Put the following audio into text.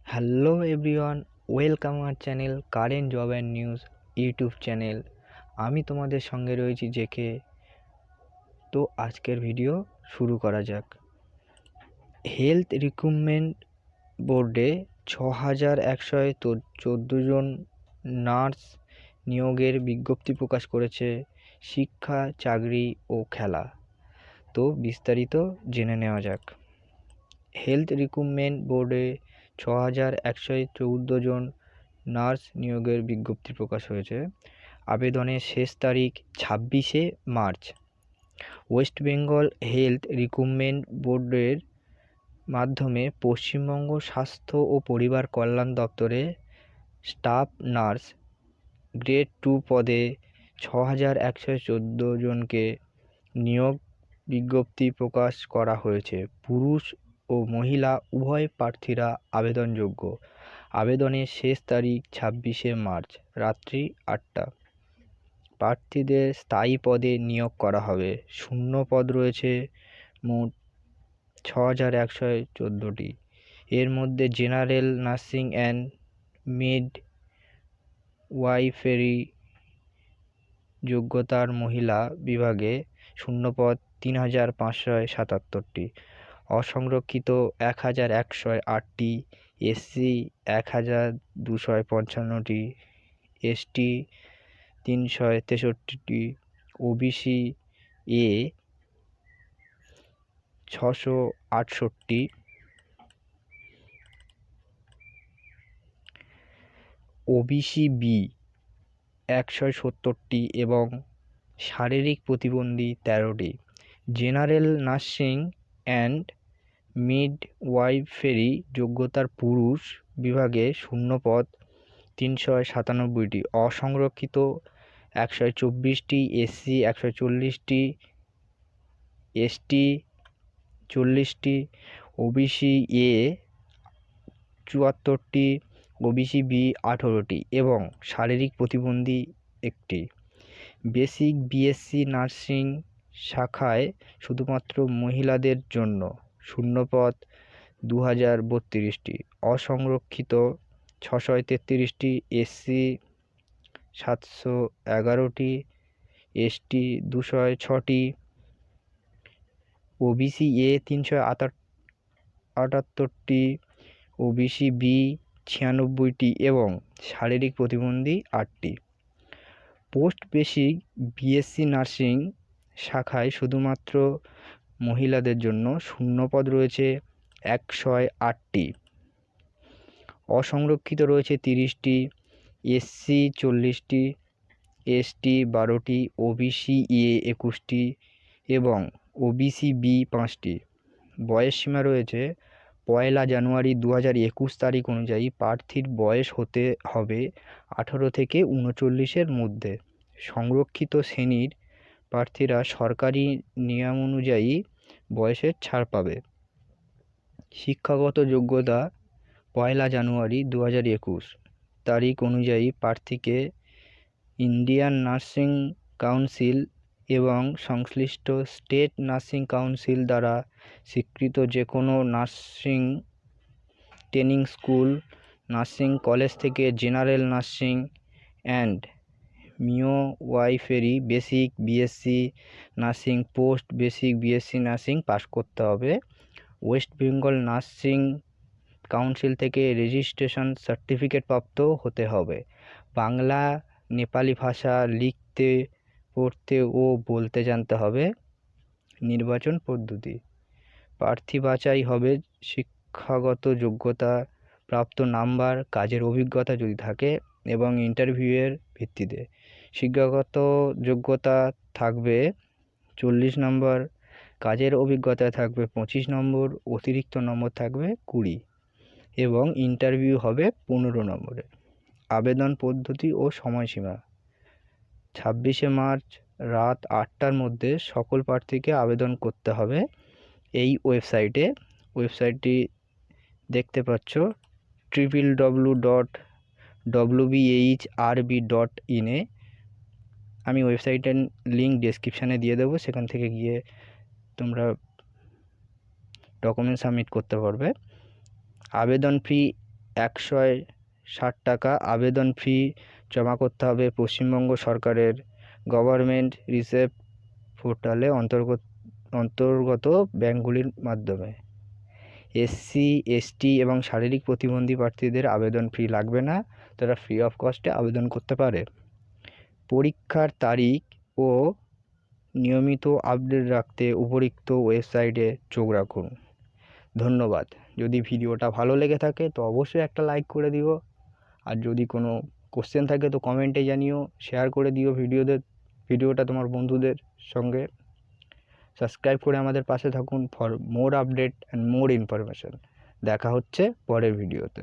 Hello everyone, welcome our channel current job and news YouTube channel. আমি তোমাদের সঙ্গে রয়েছি জেকে। তো আজকের ভিডিও শুরু করা যাক। হেলথ রিক্রুটমেন্ট বোর্ডে 6114 জন নার্স নিয়োগের বিজ্ঞপ্তি প্রকাশ করেছে শিক্ষা, চাকরি ও খেলা। তো বিস্তারিত জেনে নেওয়া যাক। হেলথ রিক্রুটমেন্ট বোর্ডে 6114 জন নার্স নিয়োগের বিজ্ঞপ্তি প্রকাশ হয়েছে। আবেদনের শেষ তারিখ 26শে March. West Bengal health recruitment বোর্ডের মাধ্যমে পশ্চিমবঙ্গ স্বাস্থ্য ও পরিবার কল্যাণ দপ্তরে স্টাফ নার্স গ্রেড 2 পদে 6114 জনকে নিয়োগ বিজ্ঞপ্তি প্রকাশ করা হয়েছে। পুরুষ ও মহিলা উভয় প্রার্থীরা আবেদনযোগ্য। আবেদনের শেষ তারিখ 26শে মার্চ রাত্রি 8টা। প্রার্থীদের স্থায়ী পদে নিয়োগ করা হবে। শূন্য পদ রয়েছে মোট 6114টি। এর মধ্যে general nursing and midwifery যোগ্যতার মহিলা বিভাগে শূন্যপদ 3577টি, অসংরক্ষিত 1108টি, এসসি 1255টি, এসটি 363টি, ওবিসি এ 668, ওবিসি বি 170টি এবং শারীরিক প্রতিবন্ধী 13টি। জেনারেল নার্সিং অ্যান্ড মিডওয়াইফারি যোগ্যতার পুরুষ বিভাগে শূন্যপদ 397টি, অসংরক্ষিত 124টি, এসসি 140টি, এসটি 40টি, ওবিসি এ 74টি, ওবিসি বি 18টি এবং শারীরিক প্রতিবন্ধী 1টি। বেসিক বিএসসি নার্সিং শাখায় শুধুমাত্র মহিলাদের জন্য শূন্যপদ 2032টি, অসংরক্ষিত 633টি, এসসি 711টি, এসটি 206টি, ওবিসি এ 378টি, ওবিসি বি 96টি এবং শারীরিক প্রতিবন্ধী 8টি। পোস্ট বেসিক বিএসসি নার্সিং শাখায় শুধুমাত্র মহিলাদের জন্য শূন্যপদ রয়েছে 108টি, অসংরক্ষিত রয়েছে 30টি, এসসি 40টি, এসটি 12টি, ওবিসি এ 21টি এবং ওবিসি বি 5টি। বয়সসীমা রয়েছে 1 জানুয়ারি 2021 তারিখ অনুযায়ী প্রার্থীর বয়স হতে হবে 18 থেকে 39-এর মধ্যে। সংরক্ষিত শ্রেণীর প্রার্থীরা সরকারি নিয়মানুযায়ী বয়সের ছাড় পাবে। শিক্ষাগত যোগ্যতা 1 জানুয়ারি 2021 তারিখ অনুযায়ী প্রার্থীকে ইন্ডিয়ান নার্সিং কাউন্সিল এবং সংশ্লিষ্ট স্টেট নার্সিং কাউন্সিল দ্বারা স্বীকৃত যে কোনো nursing training school, nursing college থেকে general nursing and midwifery basic BSc nursing, post basic BSc nursing pass করতে হবে। ওয়েস্ট বেঙ্গল নার্সিং কাউন্সিল থেকে রেজিস্ট্রেশন সার্টিফিকেট প্রাপ্ত হতে হবে। বাংলা, নেপালি ভাষা লিখতে, পড়তে ও বলতে জানতে হবে। নির্বাচন পদ্ধতি: প্রার্থী বাছাই হবে শিক্ষাগত যোগ্যতা, প্রাপ্ত নাম্বার, কাজের অভিজ্ঞতা যদি থাকে এবং ইন্টারভিউয়ের ভিত্তিতে। শিক্ষাগত যোগ্যতা থাকবে 40 নম্বর, কাজের অভিজ্ঞতা থাকবে 25 নম্বর, অতিরিক্ত নম্বর থাকবে 20 এবং ইন্টারভিউ হবে 15 নম্বরে। আবেদন পদ্ধতি ও সময়সীমা: 26শে মার্চ রাত 8টার মধ্যে সকল প্রার্থীকে আবেদন করতে হবে। এই ওয়েবসাইটটি দেখতে পাচ্ছ www.wbhrb.in। আমি ওয়েবসাইটের লিঙ্ক ডেসক্রিপশানে দিয়ে দেবো, সেখান থেকে গিয়ে তোমরা ডকুমেন্ট সাবমিট করতে পারবে। আবেদন ফি 160 টাকা আবেদন ফি জমা করতে হবে পশ্চিমবঙ্গ সরকারের গভর্নমেন্ট রিসেপ পোর্টালে অন্তর্গত ব্যাঙ্কগুলির মাধ্যমে। এসসি এসটি এবং শারীরিক প্রতিবন্ধী প্রার্থীদের আবেদন ফি লাগবে না, তারা ফ্রি অফ কস্টে আবেদন করতে পারে। পরীক্ষার তারিখ ও নিয়মিত আপডেট রাখতে উপরিক্ত ওয়েবসাইটে চোখ রাখুন। ধন্যবাদ। যদি ভিডিওটা ভালো লেগে থাকে তো অবশ্যই একটা লাইক করে দিও, আর যদি কোনো কোশ্চেন থাকে তো কমেন্টে জানিও, শেয়ার করে দিও ভিডিওটা তোমার বন্ধুদের সঙ্গে। সাবস্ক্রাইব করে আমাদের পাশে থাকুন for more update and more information. দেখা হচ্ছে পরের ভিডিওতে।